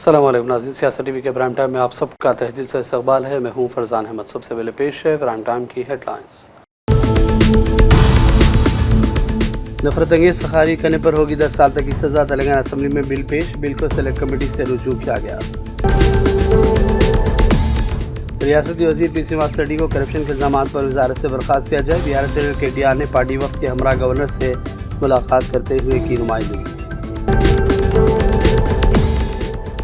अस्सलाम वालेकुम नाज़रीन, सियासत टीवी के प्राइम टाइम में आप सबका तहे दिल से इस्तकबाल है। मैं हूं फरजान अहमद। सबसे पहले पेश है प्राइम टाइम की हेडलाइंस। नफरत अंगेज सखारी करने पर होगी 10 साल तक की सजा। तेलंगाना असम्बली में बिल पेश, बिल को सेलेक्ट कमेटी से रुजू किया गया। रियासती वजीर पीसी मास्टर डी को करप्शन के इल्जामात पर वजारत से बर्खास्त किया जाए। बिहार से KTR ने पार्टी वक्त के हमरा गवर्नर से मुलाकात करते हुए की नुमाइंदगी।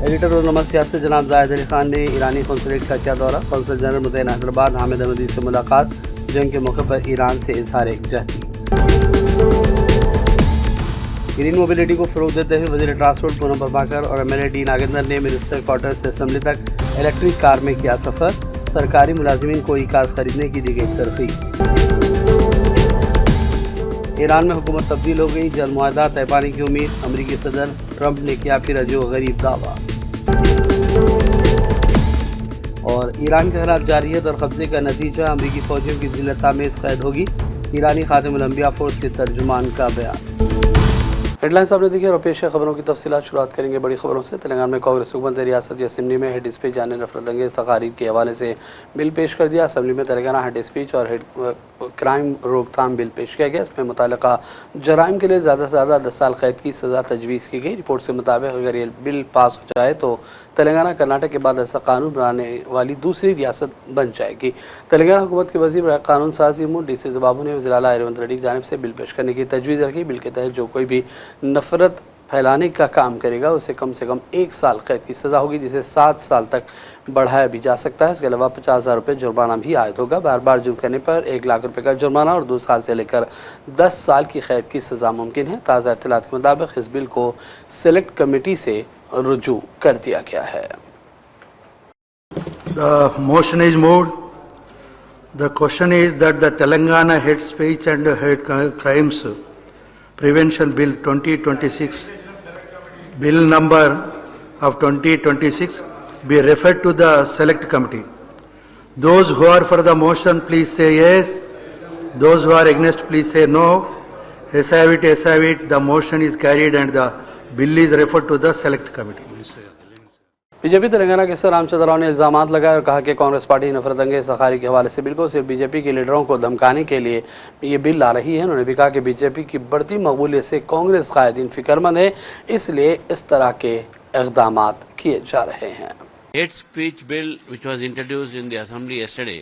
एडिटर रोजनामा सियासत जनाब जाहिद अली खान ने ईरानी कौंसलेट का किया दौरा। Consul general मुतैन Hyderabad Hamid Ahmadi से मुलाकात। जंग के मौके पर ईरान से इजहार यकजहती। ग्रीन मोबिलिटी को फरोग देते हुए वजीर ट्रांसपोर्ट पूनम प्रभाकर और MLA डी नागेंद्र ने मिनिस्टर क्वार्टर से असम्बली तक इलेक्ट्रिक कार में किया सफर। सरकारी मुलाजिमीन को ई कार खरीदने की दी गई तरकीब। ईरान में हुकूमत तब्दील हो गई, जल्द मुआहदा तय पाने की उम्मीद। अमरीकी सदर ट्रंप ने किया फिर अजीब गरीब दावा। और ईरान के खिलाफ जारियत और कब्जे का नतीजा, अमरीकी फौजियों की जिल्लत में कैद होगी। ईरानी खातिमुल अंबिया फोर्स के तर्जुमान का बयान। हेडलाइंस आपने देखी और पेश है खबरों की तफसीलात। शुरुआत करेंगे बड़ी खबरों से। तेलंगाना में कांग्रेस हुकूमत रियासती असम्बली में हेड स्पीच यानी नफरत अंगेज तकारीर के हवाले से बिल पेश कर दिया। असम्बली में तेलंगाना हेड स्पीच और क्राइम रोकथाम बिल पेश किया गया। इसमें मुताल्लिका जराइम के लिए ज़्यादा से ज़्यादा 10 साल कैद की सज़ा तजवीज़ की गई। रिपोर्ट के मुताबिक अगर ये बिल पास हो जाए तो तेलंगाना कर्नाटक के बाद ऐसा कानून बनाने वाली दूसरी रियासत बन जाएगी। तेलंगाना हुकूमत के वज़ीर कानून साजी DC बाबू ने वज़ीर आला रेवंत रेड्डी की जानिब से बिल पेश करने की तजवीज़ रखी। बिल के तहत जो कोई भी नफरत फैलाने का काम करेगा उसे कम से कम 1 साल कैद की सज़ा होगी, जिसे 7 साल तक बढ़ाया भी जा सकता है। इसके अलावा 50,000 रुपये जुर्माना भी आयद होगा। बार बार जुर्म करने पर 1 लाख रुपये का जुर्माना और 2 साल से लेकर 10 साल की कैद की सज़ा मुमकिन है। ताज़ा इत्तलात के मुताबिक इस बिल को सेलेक्ट कमेटी से रुजू कर दिया गया है। The motion is moved. The question is that the Telangana Hate Speech and Hate Crimes Prevention Bill 2026, Bill number of 2026, be referred to the Select Committee. Those who are for the motion, please say yes. Those who are against, please say no. As have it, as have it. The motion is carried and the bill is referred to the Select Committee. BJP Telangana के sir Ramchandra Rao ने इल्जामात लगाए और कहा कि Congress party नफरत अंगेज सखारी के हवाले से बिल को सिर्फ बीजेपी के लीडरों को धमकाने के लिए ये बिल ला रही है। उन्होंने भी कहा कि बीजेपी की बढ़ती मकबूलियत से कांग्रेस कायदीन फिक्रमंद है, इसलिए इस तरह के इक़दामात किए जा रहे हैं। Hate speech bill which was introduced in the assembly yesterday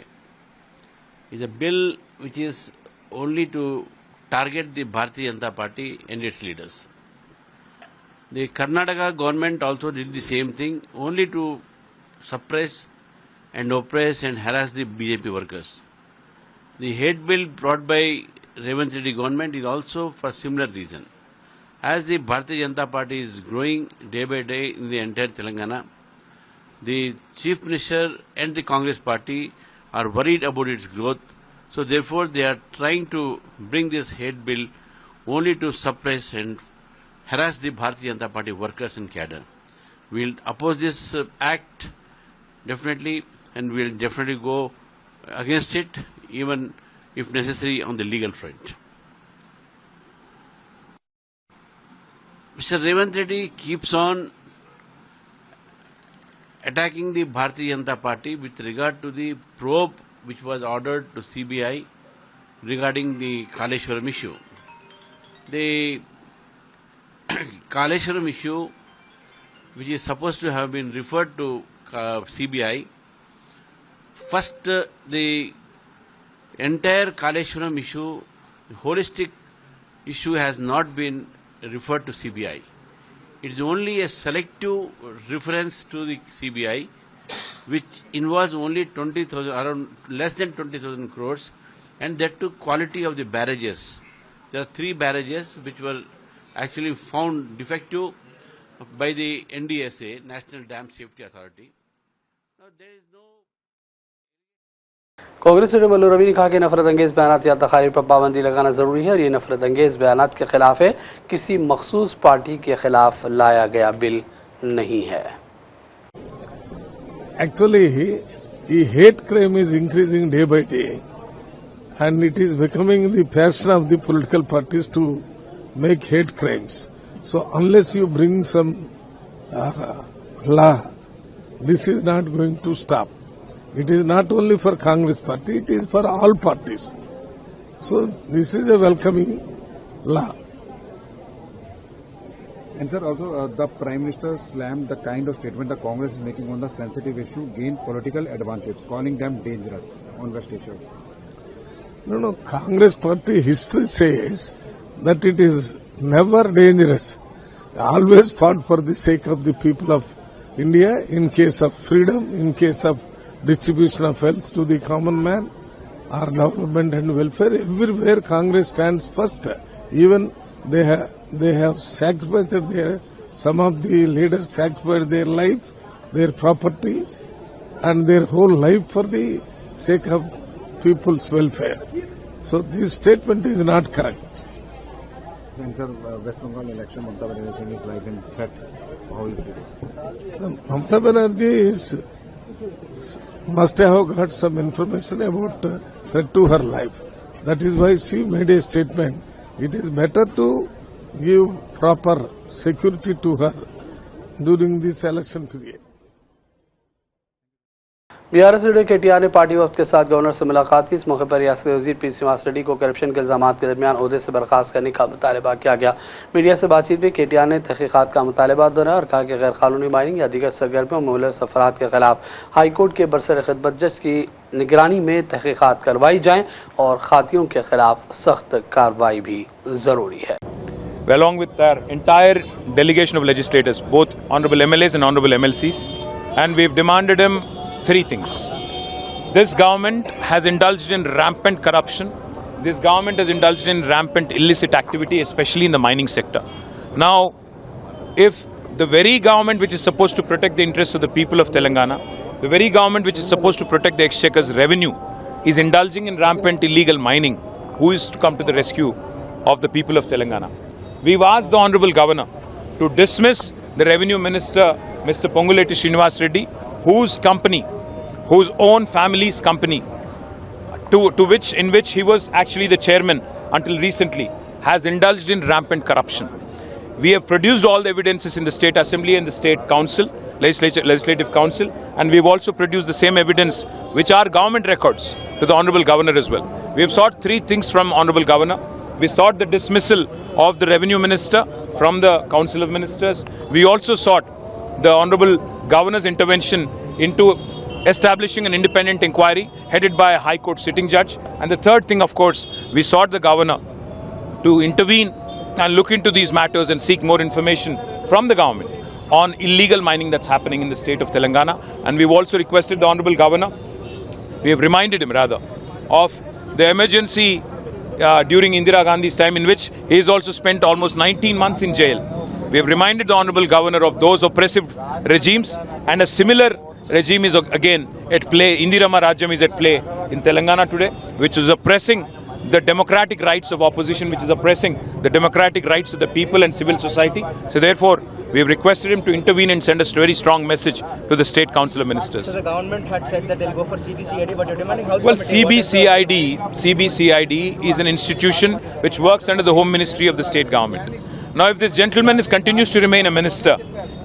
is a bill which is only to target the Bharatiya Janata Party and its leaders. The Karnataka government also did the same thing, only to suppress and oppress and harass the BJP workers. The hate bill brought by Revanth Reddy government is also for similar reason. As the Bharatiya Janata Party is growing day by day in the entire Telangana, the Chief Minister and the Congress Party are worried about its growth. So therefore they are trying to bring this hate bill only to suppress and harass the Bharatiya Janata Party workers and cadre. We will oppose this act definitely, and we will definitely go against it, even if necessary on the legal front. Mr. Revanth Reddy keeps on attacking the Bharatiya Janata Party with regard to the probe which was ordered to CBI regarding the Kaleshwaram issue. The Kaleshwaram issue, which is supposed to have been referred to CBI, first the entire Kaleshwaram issue, the holistic issue has not been referred to CBI. It is only a selective reference to the CBI, which involves only 20,000, around less than 20,000 crores, and that to quality of the barrages. There are 3 barrages which were actually found defective by the NDSA, National Dam Safety Authority. Now there is no. Congress leader Mallu Ravi ने कहा कि नफरत अंगेज बयानात या तकारीर पर पाबंदी लगाना ज़रूरी है और ये नफरत अंगेज बयानात के खिलाफ है, किसी मखसूस पार्टी के खिलाफ लाया गया बिल नहीं है। Actually, the hate crime is increasing day by day, and it is becoming the fashion of the political parties to make hate crimes. So unless you bring some law, this is not going to stop. It is not only for Congress party, it is for all parties. So this is a welcoming law. And sir, also the Prime Minister slammed the kind of statement the Congress is making on the sensitive issue, gain political advantage, calling them dangerous on West Asia. No, Congress party history says that it is never dangerous. Always fought for the sake of the people of India in case of freedom, in case of distribution of wealth to the common man, or development and welfare. Everywhere Congress stands first. Even they have sacrificed some of the leaders sacrificed their life, their property, and their whole life for the sake of people's welfare. So this statement is not correct. And sir, West Bengal election, Mamata Banerjee is life in threat. How is it? Mamata Banerjee must have got some information about threat to her life. That is why she made a statement. It is better to give proper security to her during this election period. BRS leader KTR ने party वफ्द के साथ governor से मुलाकात की। इस मौके पर रियासती वजीर पी श्रीनिवास रेड्डी को करप्शन के इल्जामात के दरमियान ओहदे से बर्खास्त करने का मुतालबा किया गया। मीडिया से बातचीत में KTR ने तहकीकात का मुतालबा दोहराया और कहा कि गैर कानूनी माइनिंग या दीगर सरगर्मियों में मुलव्वस अफराद के खिलाफ हाई कोर्ट के बरसर खिदमत जज की निगरानी में तहकीकात करवाई जाएँ और खातियों के खिलाफ सख्त कार्रवाई भी ज़रूरी है। Along with our entire delegation of legislators, both honorable MLAs and honorable MLCs, and we've demanded him three things. This government has indulged in rampant corruption. This government has indulged in rampant illicit activity, especially in the mining sector. Now, if the very government which is supposed to protect the interests of the people of Telangana, the very government which is supposed to protect the exchequer's revenue, is indulging in rampant illegal mining, who is to come to the rescue of the people of Telangana? We've asked the Honorable Governor to dismiss the Revenue Minister, Mr. Ponguleti Srinivas Reddy, whose company, whose own family's company, in which he was actually the chairman until recently, has indulged in rampant corruption. We have produced all the evidences in the State Assembly and the State Council, Legislative Council, and we have also produced the same evidence which are government records to the Honorable Governor as well. We have sought three things from Honorable Governor. We sought the dismissal of the Revenue Minister from the Council of Ministers. We also sought the Honorable Governor's intervention into establishing an independent inquiry headed by a High Court sitting judge. And the third thing, of course, we sought the Governor to intervene and look into these matters and seek more information from the government on illegal mining that's happening in the state of Telangana. And we've also requested the Honorable Governor, we have reminded him rather, of the emergency during Indira Gandhi's time, in which he has also spent almost 19 months in jail. We have reminded the Honorable Governor of those oppressive regimes, and a similar regime is again at play. Indirama Rajyam is at play in Telangana today, which is oppressing the democratic rights of opposition, which is oppressing the democratic rights of the people and civil society. So therefore, we have requested him to intervene and send a very strong message to the State Council of Ministers. So the government had said that they'll go for CBCID, but you're demanding House Well, Committee. CBCID is an institution which works under the Home Ministry of the state government. Now, if this gentleman continues to remain a minister,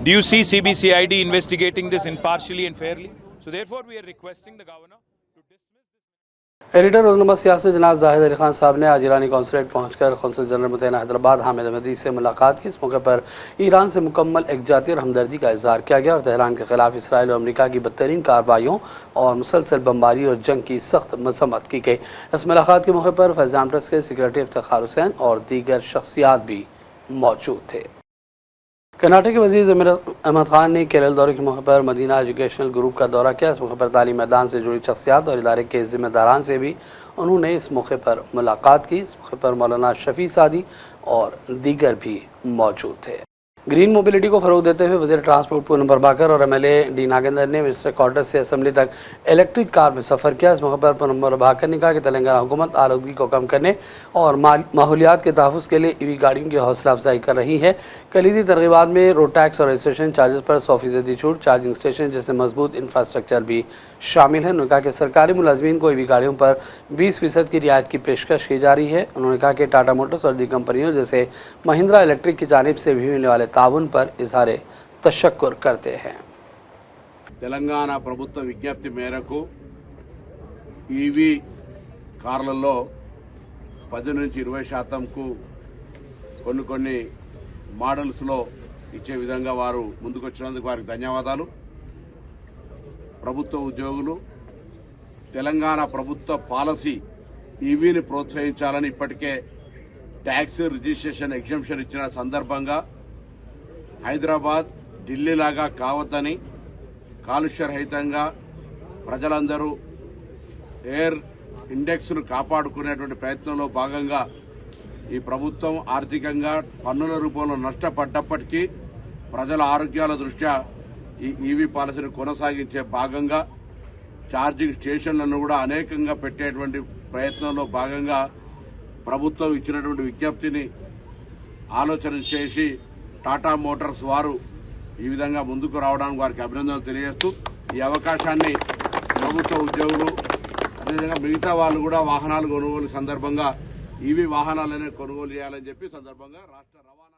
do you see CBCID investigating this impartially and fairly? So therefore, we are requesting the governor to dismiss this. Editor रोजनामा सियासत जनाब जाहिद अली खान साहब ने आज ईरानी consulate पहुंचकर consul general मुतैना Hyderabad Hamid Ahmadi से मुलाकात की। इस मौके पर ईरान से मुकम्मल एकजाती और हमदर्दी का इजहार किया गया और तेहरान के खिलाफ इसराइल और अमरीका की बदतरीन कार्रवाइयों और मुसलसल बमबारी और जंग की सख्त मजम्मत की गई। इस मुलाकात के मौके पर फैज़ान ट्रस्ट के सेक्रेटरी इफ्तिखार हुसैन और दीगर शख्सियात भी मौजूद थे। कर्नाटक के वज़ीर ज़मीर अहमद खान ने केरल दौरे के मौके पर मदीना एजुकेशनल ग्रुप का दौरा किया। इस मौके पर तालीमी मैदान से जुड़ी शख्सियात और इदारे के ज़िम्मेदारान से भी उन्होंने इस मौके पर मुलाकात की। इस मौके पर मौलाना शफी सादी और दीगर भी मौजूद थे। ग्रीन मोबिलिटी को फ़रोग देते हुए वज़ीर ट्रांसपोर्ट पूनम प्रभाकर और MLA डी नागेंद्र ने मिनिस्टर क्वार्टर्स से असम्बली तक इलेक्ट्रिक कार में सफ़र किया। इस मौके पर पूनम प्रभाकर ने कहा कि तेलंगाना हुकूमत आलूदगी को कम करने और माहौलियात के तहफ़्फ़ुज़ के लिए EV गाड़ियों की हौसला अफजाई कर रही है। कलीदी तरगीबात में रोड टैक्स और रजिस्ट्रेशन चार्जेस पर 100% छूट, चार्जिंग स्टेशन जैसे मजबूत इंफ्रास्ट्रक्चर भी शामिल है। उन्होंने कहा कि सरकारी मुलाजमीन को EV गाड़ियों पर 20% की रियायत की पेशकश की जा रही है। उन्होंने कहा कि टाटा मोटर्स और दी कंपनियों जैसे महिंद्रा इलेक्ट्रिक की जानिब से भी मिलने वाले ताउन पर इजहार तशक्कुर करते हैं। తెలంగాణ ప్రభుత్వ విజ్ఞప్తి మేరకు ఈవీ కార్లలో 10 నుంచి 20%కు కొన్ని మోడల్స్లో ఇచ్చే విధంగా వారు ముందుకొచ్చినందుకు వారికి ధన్యవాదాలు. ప్రభుత్వ ఉద్యోగులు తెలంగాణ ప్రభుత్వ పాలసీ ఈవీని ప్రోత్సహించాలని ఇప్పటికే ట్యాక్స్ రిజిస్ట్రేషన్ ఎగ్జంప్షన్ ఇచ్చిన సందర్భంగా హైదరాబాద్ ఢిల్లీ లాగా కావద్దని కాలుష్య రహితంగా ప్రజలందరూ ఎయిర్ ఇండెక్స్ను కాపాడుకునేటువంటి ప్రయత్నంలో భాగంగా ఈ ప్రభుత్వం ఆర్థికంగా పన్నుల రూపంలో నష్టపడ్డప్పటికీ ప్రజల ఆరోగ్యాల దృష్ట్యా ఈ ఈవీ పాలసీని కొనసాగించే భాగంగా ఛార్జింగ్ స్టేషన్లను కూడా అనేకంగా పెట్టేటువంటి ప్రయత్నంలో భాగంగా ప్రభుత్వం ఇచ్చినటువంటి విజ్ఞప్తిని ఆలోచన చేసి టాటా మోటార్స్ వారు ఈ విధంగా ముందుకు రావడానికి వారికి అభినందనలు తెలియజేస్తూ ఈ అవకాశాన్ని ప్రభుత్వ ఉద్యోగులు అదేవిధంగా మిగతా వాళ్ళు కూడా వాహనాలు కొనుగోలు సందర్భంగా ఈవీ వాహనాలనే కొనుగోలు చేయాలని చెప్పి సందర్భంగా రాష్ట్ర రవాణా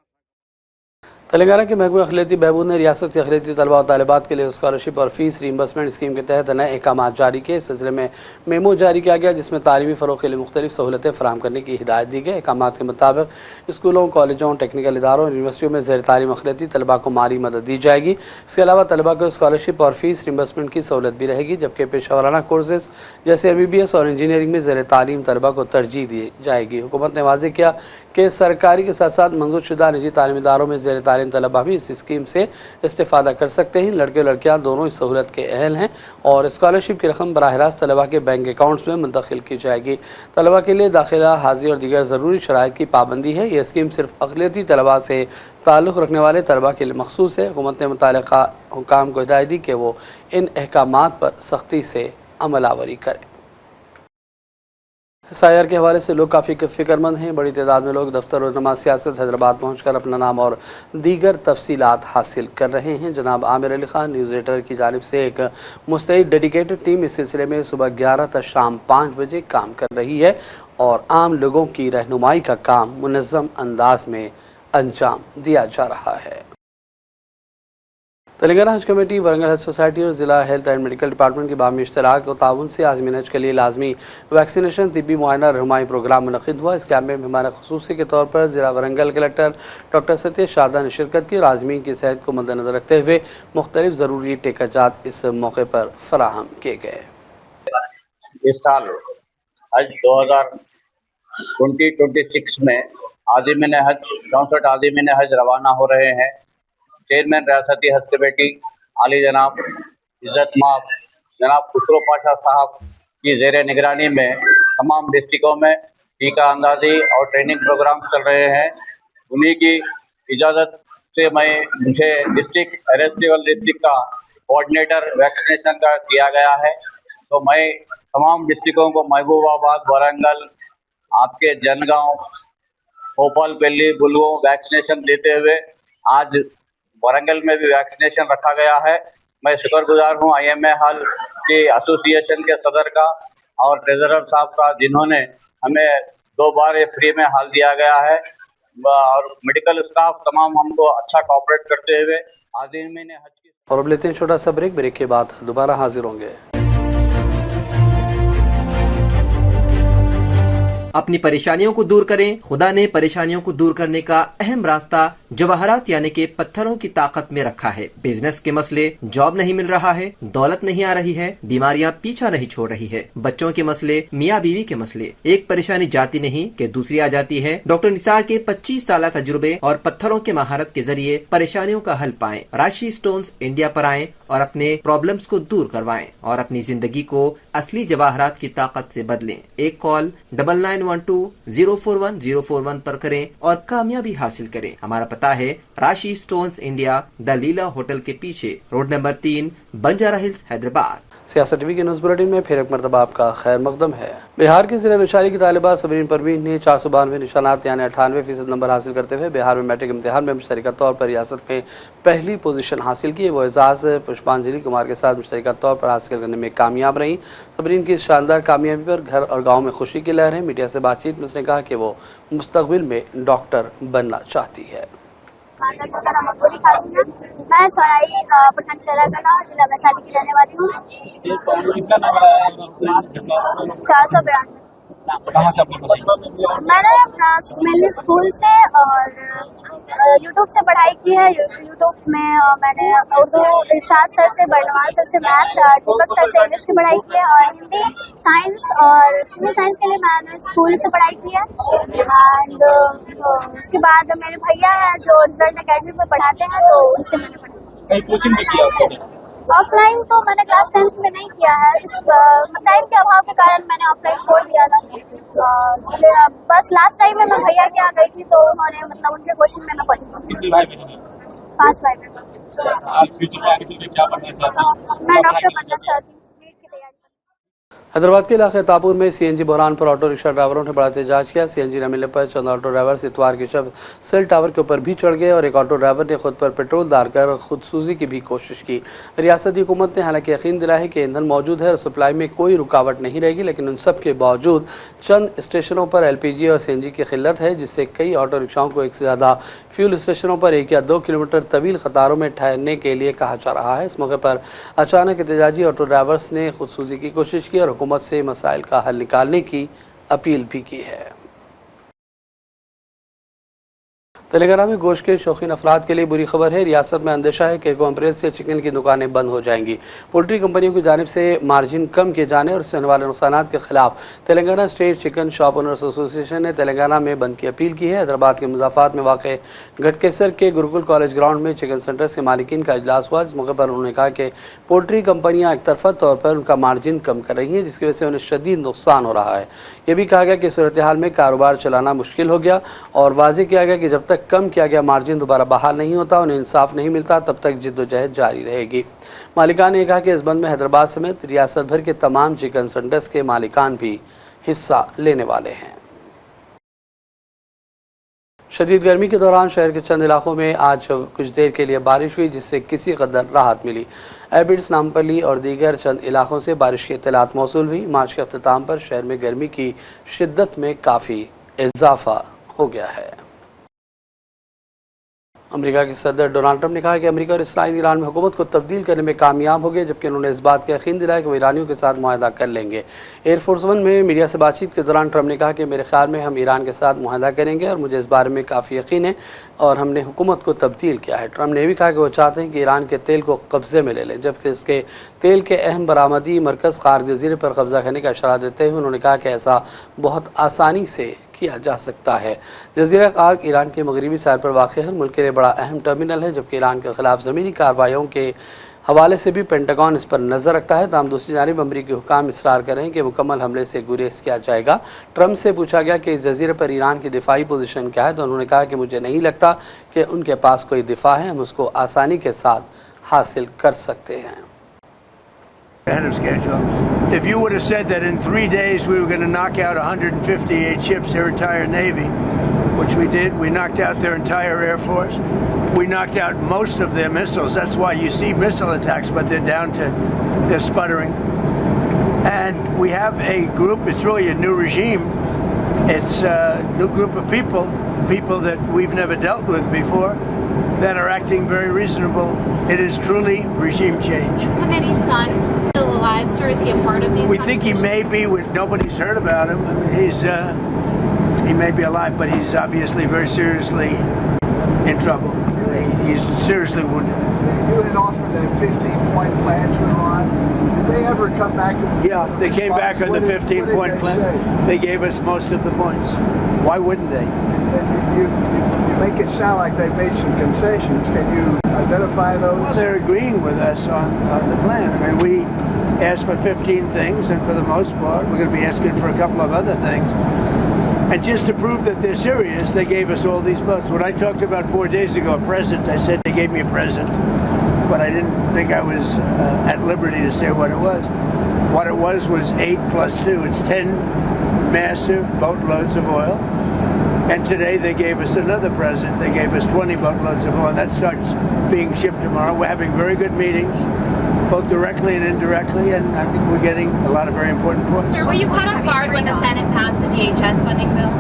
तेलंगाना के महकमे अखिलती बहबूद ने रियासत के अखिलती तलबा और तालिबात के लिए स्कॉलरशिप और फीस रीइंबर्समेंट स्कीम के तहत नए अहकाम जारी किए। इस सिलसिले में मेमो जारी किया गया जिसमें तालीमी फ़रोग़ के लिए मुख्तलिफ सहूलतें फराहम करने की हिदायत दी गई। अहकाम के मुताबिक स्कूलों, कॉलेजों, टेक्निकल इदारों और यूनिवर्सिटियों में ज़ेर तालीम अखिलती तलबा को माली मदद दी जाएगी। इसके अलावा तलबा को स्कॉलरशिप और फीस रीइंबर्समेंट की सहूलत भी रहेगी, जबकि पेशा कोर्सेज जैसे MBBS और इंजीनियरिंग में ज़ेर तालीम तलबा को तरजीह दी जाएगी। हुकूमत ने वाज़ेह किया कि सरकारी के साथ साथ मंजूर शुदा निजी तालीम इदारों में ज़ेर तालीम तलबा भी इस स्कीम से इस्तेफ़ादा कर सकते हैं। लड़के और लड़कियां दोनों इस सहूलत के अहल हैं और स्कॉलरशिप की रकम बराह रास्त तलबा के बैंक अकाउंट्स में मुंतकिल की जाएगी। तलबा के लिए दाखिला, हाज़िरी और दीगर ज़रूरी शराइत की पाबंदी है। यह स्कीम सिर्फ अक़लियती तलबा से ताल्लुक़ रखने वाले तलबा के लिए मखसूस है। हुकूमत ने मुताल्लिक़ा हुकाम को हिदायत दी कि वो इन अहकामात पर सख्ती से अमलावरी करें। SIR के हवाले से लोग काफ़ी फ़िक्रमंद हैं। बड़ी तादाद में लोग दफ्तर और नमाज सियासत हैदराबाद पहुँच कर अपना नाम और दीगर तफसीलात हासिल कर रहे हैं। जनाब आमिर अली खान न्यूज़ एडिटर की जानिब से एक मुस्तैद डेडिकेटेड टीम इस सिलसिले में सुबह 11 से शाम 5 बजे काम कर रही है और आम लोगों की रहनुमाई का काम मुनज़्ज़म अंदाज में अंजाम दिया जा रहा है। तेलंगाना हज कमेटी, वरंगल हज सोसाइटी और ज़िला हेल्थ एंड मेडिकल डिपार्टमेंट के बामी इश्तराक और ताउन से आज़मीन हज के लिए लाजमी वैक्सीनेशन तिब्बी मुआयना रहनुमाई प्रोग्राम मुनक़िद हुआ। इस कैम्प में मेहमान ख़ुसूसी के तौर पर ज़िला वरंगल कलेक्टर डॉक्टर सत्य शारदा ने शिरकत की और आज़मीन की सेहत को मद्देनज़र रखते हुए मुख्तलिफ ज़रूरी टेकाजात इस मौके पर फराहम किए गए। इस साल हज 2026 में आज़मीन हज 64 आज़मीन हज रवाना हो रहे हैं। चेयरमैन रियासती हज कमेटी आली जनाब इज़्ज़त माब जनाब खुसरो पाशा साहब की ज़ेर निगरानी में तमाम डिस्ट्रिक्टों में टीका अंदाजी और ट्रेनिंग प्रोग्राम चल रहे हैं। उन्हीं की इजाज़त से मुझे डिस्ट्रिक्ट रेस्टिवल डिस्ट्रिक्ट का कोऑर्डिनेटर वैक्सीनेशन का किया गया है। तो मैं तमाम डिस्ट्रिक्टों को महबूबाबाद, वरंगल, आपके जनगांव, भोपालपल्ली, बुलगो वैक्सीनेशन देते हुए आज वरंगल में भी वैक्सीनेशन रखा गया है। मैं शुक्रगुजार हूँ IMA हॉल के एसोसिएशन के सदर का और ट्रेजरर साहब का, जिन्होंने हमें 2 बार ये फ्री में हॉल दिया गया है और मेडिकल स्टाफ तमाम हमको अच्छा कोऑपरेट करते हुए आज़मीन हज की। और अब लेते हैं छोटा सा ब्रेक के बाद दोबारा हाजिर होंगे। अपनी परेशानियों को दूर करें। खुदा ने परेशानियों को दूर करने का अहम रास्ता जवाहरात यानी के पत्थरों की ताकत में रखा है। बिजनेस के मसले, जॉब नहीं मिल रहा है, दौलत नहीं आ रही है, बीमारियां पीछा नहीं छोड़ रही है, बच्चों के मसले, मियाँ बीवी के मसले, एक परेशानी जाती नहीं कि दूसरी आ जाती है। डॉक्टर निसार के 25 साल तजुर्बे और पत्थरों के महारत के जरिए परेशानियों का हल पाएं। राशि स्टोन्स इंडिया पर आएं और अपने प्रॉब्लम्स को दूर करवाएं और अपनी जिंदगी को असली जवाहरात की ताकत से बदलें। एक कॉल 9912-041-041 पर करें और कामयाबी हासिल करें। हमारा पता है राशि stones India, the Leela hotel के पीछे, road number 3, Banjara hills, Hyderabad. सियासत टीवी के न्यूज़ बुलेटिन में फिर एक मरतबा आपका खैर मकदम है। बिहार की ज़िला वैशाली की तालिबा सबरीन परवीन ने 492 निशानात यानी 98% नंबर हासिल करते हुए बिहार में मैट्रिक इम्तिहान में मुश्तरका तौर पर रियासत में पहली पोजीशन हासिल की। वो एजाज़ पुष्पांजलि कुमार के साथ मुश्तरका तौर पर हासिल करने में कामयाब रहीं। सबरीन की इस शानदार कामयाबी पर घर और गाँव में खुशी की लहर है। मीडिया से बातचीत में उसने कहा कि वो मुस्तकबिल में डॉक्टर बनना चाहती है। माता जी का नाम मकबूली खातून है। मैं चौराई प्रखंड चेहरा कला जिला वैशाली की रहने वाली हूँ। 492 कहाँ से आपने पढ़ाई? मैंने मेनली स्कूल से और यूट्यूब से पढ़ाई की है। यूट्यूब में मैंने उर्दू इरशाद सर से, बर्नवाल सर से मैथ्स, दीपक सर से इंग्लिश की पढ़ाई की है और हिंदी, साइंस और साइंस के लिए मैंने स्कूल से पढ़ाई की है। एंड उसके बाद मेरे भैया हैं जो रिजल्ट अकेडमी में पढ़ाते हैं, तो उनसे मैंने पढ़ाई। कहीं कोचिंग भी किया आपने? ऑफलाइन तो मैंने क्लास 10th में नहीं किया है, टाइम के अभाव के कारण मैंने ऑफलाइन छोड़ दिया था। बस लास्ट टाइम में मैं भैया के यहाँ गई थी, तो उन्होंने मतलब उनके क्वेश्चन में मैं पढ़ी। कितने भाई बहन हैं? 5 भाई बहन। आप फ्यूचर में आगे चल के क्या बनना चाहते हैं? मैं डॉक्टर बनना चाहती हूँ। हैदराबाद के इलाके तापुर में सीएनजी बहरान पर ऑटो रिक्शा ड्राइवरों ने बड़ा एहतजाज किया। सीएनजी न मिलने पर चंद ऑटो ड्राइवर्स इतवार की शब सेल टावर के ऊपर भी चढ़ गए और एक ऑटो ड्राइवर ने खुद पर पेट्रोल डालकर खुदसूजी की भी कोशिश की। रियासती हुकूमत ने हालांकि यकीन दिलाया है कि ईंधन मौजूद है और सप्लाई में कोई रुकावट नहीं रहेगी, लेकिन उन सब के बावजूद चंद स्टेशनों पर एलपीजी और सीएनजी की किल्लत है, जिससे कई ऑटो रिक्शाओं को एक से ज़्यादा फ्यूल स्टेशनों पर 1 या 2 किलोमीटर तवील कतारों में ठहरने के लिए कहा जा रहा है। इस मौके पर अचानक एहतजाजी ऑटो ड्राइवर्स ने खुदसूजी की कोशिश की और हुकूमत से मसाइल का हल निकालने की अपील भी की है। तेलंगाना में गोश्त के शौकीन अफराद के लिए बुरी खबर है। रियासत में अंदेशा है कि 1 अप्रैल से चिकन की दुकानें बंद हो जाएंगी। पोल्ट्री कंपनियों की जानिब से मार्जिन कम किए जाने और इससे होने वाले नुकसान के खिलाफ Telangana state chicken shop owners association ने तेलंगाना में बंद की अपील की है। हैदराबाद के मुजाफात में वाक़ गटकेसर के गुरुकुल कॉलेज ग्राउंड में चिकन सेंटर्स के मालिकीन का इजलास हुआ। इस मौके पर उन्होंने कहा कि पोल्ट्री कंपनियाँ एक तरफा तौर पर उनका मार्जिन कम कर रही हैं, जिसकी वजह से उन्हें शदीद नुकसान हो रहा है। ये भी कहा गया कि सूरत हाल में कारोबार चलाना मुश्किल हो गया और वाज़ेह किया गया कि जब तक कम किया गया मार्जिन दोबारा बहाल नहीं होता, उन्हें इंसाफ नहीं मिलता, तब तक जिद्दोजहद जारी रहेगी। मालिकान ने कहा कि इस बंद में हैदराबाद समेत रियासत भर के तमाम चिकन सेंटर्स के मालिकान भी हिस्सा लेने वाले हैं। शदीद गर्मी के दौरान शहर के चंद इलाकों में आज कुछ देर के लिए बारिश हुई, जिससे किसी कदर राहत मिली। एबिड्स, नामपल्ली और दीगर चंद इलाकों से बारिश की इत्तलात मौसूल हुई। मार्च के अख्ताम पर शहर में गर्मी की शिद्दत में काफ़ी इजाफा हो गया है। अमेरिका के सदर डोनाल्ड ट्रंप ने कहा कि अमेरिका और इसराइल ईरान में हुकूमत को तब्दील करने में कामयाब हो गए, जबकि उन्होंने इस बात का यकीन दिलाया कि वो ईरानियों के साथ मुआहदा कर लेंगे। एयरफोर्स 1 में मीडिया से बातचीत के दौरान ट्रंप ने कहा कि मेरे ख्याल में हम ईरान के साथ मुआहदा करेंगे और मुझे इस बारे में काफ़ी यकीन है और हमने हुकूमत को तब्दील किया है। ट्रंप ने भी कहा कि वो चाहते हैं कि ईरान के तेल को कब्ज़े में ले लें, जबकि इसके तेल के अहम बरामदी मरकज़ कार जज़ीरे पर कब्ज़ा करने का इशारा देते हुए उन्होंने कहा कि ऐसा बहुत आसानी से किया जा सकता है। जज़ीरा कारग ईरान के मगरबी साहिल पर वाक़ है, मुल्क के लिए बड़ा अहम टर्मिनल है, जबकि ईरान के ख़िलाफ़ ज़मीनी कार्रवाइयों के हवाले से भी पेंटागन इस पर नज़र रखता है। ताहम दूसरी जानिब अमरीकी हुकाम इसरार कर रहे हैं कि मुकम्मल हमले से गुरेज किया जाएगा। ट्रंप से पूछा गया कि इस जज़ीरे पर ईरान की दिफाई पोजीशन क्या है, तो उन्होंने कहा कि मुझे नहीं लगता कि उनके पास कोई दिफा है, हम उसको आसानी के साथ हासिल कर सकते हैं। If you would have said that in 3 days we were going to knock out 158 ships, their entire Navy, which we did, we knocked out their entire Air Force, we knocked out most of their missiles. That's why you see missile attacks, but they're sputtering. And we have a group, it's really a new regime. It's a new group of people that we've never dealt with before, that are acting very reasonable. It is truly regime change. Is Khamenei's son still alive, sir? Is he a part of these? We think he may be. Nobody's heard about him. I mean, he may be alive, but he's obviously very seriously in trouble. He's seriously wounded. You had offered a 15-point plan to Iran. Did they ever come back? Yeah, they came back on the 15-point plan. They gave us most of the points. Why wouldn't they? You make it sound like they've made some concessions. Can you identify those? Well, they're agreeing with us on the plan. I mean, we asked for 15 things, and for the most part, we're going to be asking for a couple of other things. And just to prove that they're serious, they gave us all these boats. When I talked about 4 days ago, a present, I said they gave me a present, but I didn't think I was at liberty to say what it was. What it was 8 plus 2. It's 10 massive boatloads of oil. And today they gave us another present. They gave us 20 boatloads of oil. That starts being shipped tomorrow. We're having very good meetings. both directly and indirectly, and I think we're getting a lot of very important points. Sir, were you caught off guard when the Senate passed the DHS funding bill?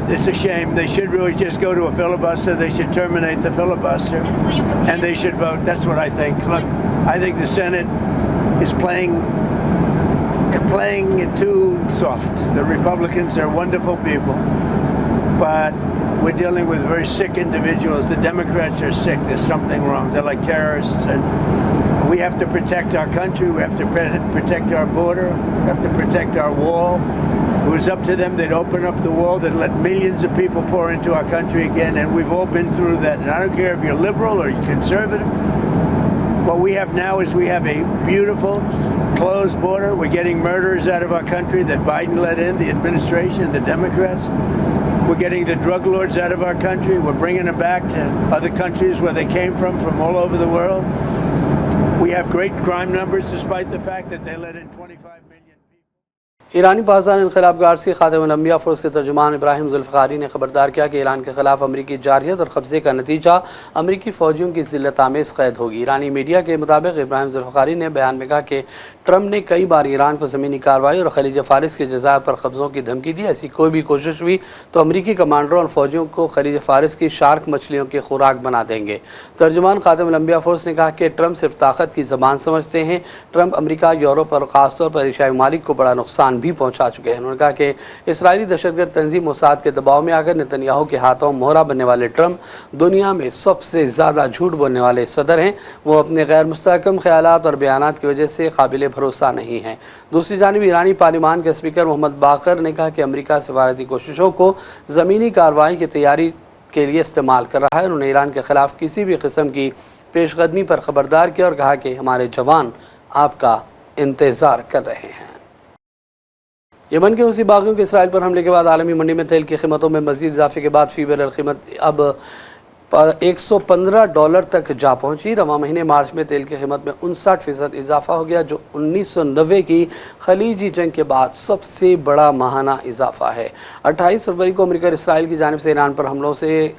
It's a shame. They should really just go to a filibuster. They should terminate the filibuster, And will you compete? and they should vote. That's what I think. Look, I think the Senate is playing it too soft. The Republicans are wonderful people, but we're dealing with very sick individuals. The Democrats are sick. There's something wrong. They're like terrorists, and we have to protect our country. We have to protect our border. We have to protect our wall. It was up to them. They'd open up the wall. They'd let millions of people pour into our country again, and we've all been through that. And I don't care if you're liberal or you're conservative. What we have now is we have a beautiful, closed border. We're getting murderers out of our country that Biden let in, the administration, the Democrats. We're getting the drug lords out of our country. We're bringing them back to other countries where they came from all over the world. We have great crime numbers despite the fact that they let in 25 million. ईरानी पाकिस्तान इनकलाब guards के खातम लंबिया force के तर्जुमान इब्राहिम जुल्फ़िकारी ने खबरदार किया कि Iran के खिलाफ अमरीकी जारहियत और कब्जे का नतीजा अमरीकी फ़ौजियों की ज़िल्लत आमेज़ क़ैद होगी। ईरानी मीडिया के मुताबिक इब्राहिम जुल्फ़िकारी ने बयान में कहा कि ट्रंप ने कई बार ईरान को ज़मीनी कार्रवाई और खलीज फ़ारिस के जज़ायर पर कब्ज़ों की धमकी दी। ऐसी कोई भी कोशिश हुई तो अमरीकी कमांडरों और फ़ौजियों को खलीज फ़ारिस की शार्क मछलियों की खुराक बना देंगे। तर्जुमान खातम लंबिया फोर्स ने कहा कि ट्रंप सिर्फ ताकत की ज़बान समझते हैं। ट्रंप अमरीका, यूरोप और ख़ासतौर पर एशियाई ममालिक को बड़ा नुकसान भी पहुँचा चुके हैं। उन्होंने कहा कि इसराइली दहशतगर्द तंजीम मोसाद के दबाव में आकर नेतन्याहू के हाथों मोहरा बनने वाले ट्रंप दुनिया में सबसे ज़्यादा झूठ बोलने वाले सदर हैं। वो अपने गैर मुस्तहकम ख्यालात और बयानात की वजह से काबिल भरोसा नहीं हैं। दूसरी जानिब ईरानी पार्लिमान के स्पीकर मोहम्मद बाकर ने कहा कि अमरीका सफारती कोशिशों को ज़मीनी कार्रवाई की तैयारी के लिए इस्तेमाल कर रहा है। उन्होंने ईरान के ख़िलाफ़ किसी भी किस्म की पेशकदमी पर ख़बरदार किया और कहा कि हमारे जवान आपका इंतज़ार कर रहे हैं। यमन के हुसी बागियों के इसराइल पर हमले के बाद आलमी मंडी में तेल की कीमतों में मज़ीद इजाफे के बाद फ़ी बैरल कीमत अब $115 तक जा पहुंची। रवां महीने मार्च में तेल की कीमत में 59% इजाफा हो गया, जो 1990 की खलीजी जंग के बाद सबसे बड़ा माहाना इजाफा है। 28 फरवरी को अमेरिका और इसराइल की जानिब से ईरान पर हमलों से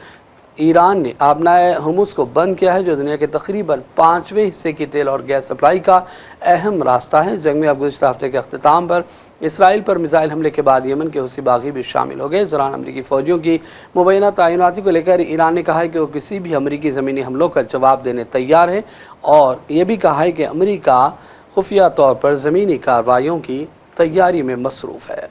ईरान ने आबनाए हुर्मुज़ को बंद किया है, जो दुनिया के तकरीबन 5वें हिस्से की तेल और गैस सप्लाई का अहम रास्ता है। जंग में अब गुज़िश्ता हफ्ते के अख्तिताम पर इसराइल पर मिसाइल हमले के बाद यमन के हुसी बागी भी शामिल हो गए। इस दौरान अमरीकी फ़ौजियों की मुबैना तैनाती को लेकर ईरान ने कहा है कि वो किसी भी अमरीकी ज़मीनी हमलों का जवाब देने तैयार है और ये भी कहा है कि अमरीका खुफिया तौर पर ज़मीनी कार्रवाइयों की तैयारी में मसरूफ़ है।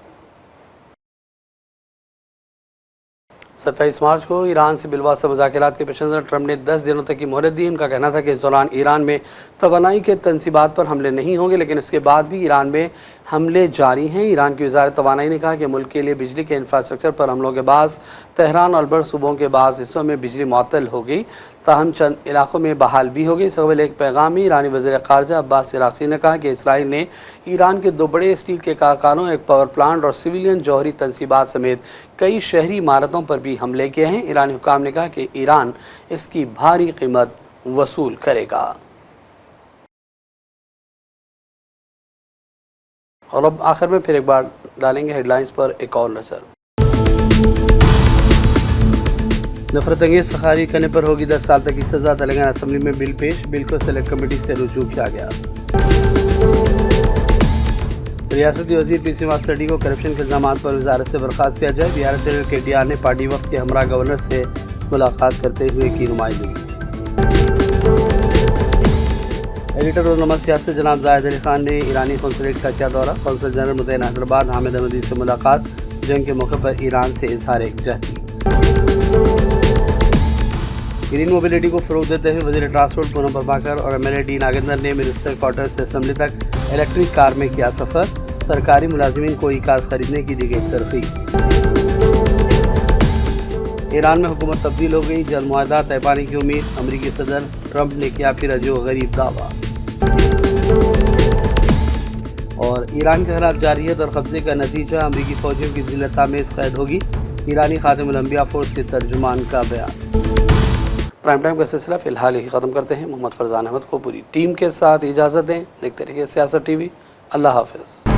27 मार्च को ईरान से बिलवास्ता मुज़ाकरात के पेश नज़र ट्रंप ने 10 दिनों तक की मोहलत दी। उनका कहना था कि इस दौरान ईरान में तवानाई के तनसीबात पर हमले नहीं होंगे, लेकिन इसके बाद भी ईरान में हमले जारी हैं। ईरान की वज़ारत तवानाई ने कहा कि मुल्क के लिए बिजली के इंफ्रास्ट्रक्चर पर हमलों के बाद तेहरान और अलबर्ट सूबों के बाद हिस्सों में बिजली मुअत्तल हो गई, ताहम चंद इलाकों में बहाल भी हो गई। इस कबल एक पैगाम में ईरानी वज़ीर ख़ारजा अब्बास इराक़ची ने कहा कि इसराइल ने ईरान के 2 बड़े स्टील के कारखानों, एक पावर प्लांट और सिविलियन जौहरी तनसीबात समेत कई शहरी इमारतों पर भी हमले किए हैं। ईरानी हुकाम ने कहा कि ईरान इसकी भारी कीमत वसूल करेगा। और अब आखिर में फिर एक बार डालेंगे हेडलाइंस पर एक और नज़र। नफरत अंगेज सखारी करने पर होगी 10 साल तक की सज़ा। तेलंगाना असम्बली में बिल पेश, बिल को सेलेक्ट कमेटी से रुजू किया गया। रियासती वज़ीर पीसी मास्टर डी को करप्शन के इल्ज़ामात पर वज़ारत से बर्खास्त किया जाए। बिहार जनरल KTR ने पार्टी वक्त के हमरा गवर्नर से मुलाकात करते हुए की नुमाइंदगी। एडिटर रोज़नामा सियासत जनाब जाहिद अली खान ने ईरानी कौंसलेट का किया दौरा। Consul general मुतैन Hyderabad Hamid Ahmadi से मुलाकात। जंग के मौके पर ईरान से इजहार यकजहती। ग्रीन मोबिलिटी को फ़रोग़ देते हुए वज़ीर ट्रांसपोर्ट पूनम प्रभाकर और MLA डी नागेंद्र ने मिनिस्टर क्वार्टर से असम्बली तक इलेक्ट्रिक कार में किया सफ़र। सरकारी मुलाजिमीन को ई-कार खरीदने की दी गई तरग़ीब। ईरान में हुकूमत तब्दील हो गई, जल्द मुआहदा तय पाने की उम्मीद। अमरीकी सदर ट्रंप ने किया फिर अजीब गरीब दावा। और ईरान के खिलाफ जारहियत और कब्जे का नतीजा अमरीकी फ़ौजियों की ज़िल्लत आमेज़ क़ैद होगी। ईरानी खातिमुल अंबिया फोर्स के तर्जुमान का बयान। प्राइम टाइम का सिलसिला फ़िलहाल ही ख़त्म करते हैं। मोहम्मद फरजान अहमद को पूरी टीम के साथ इजाज़त दें। देखते रहिए सियासत TV। अल्लाह हाफ़िज़।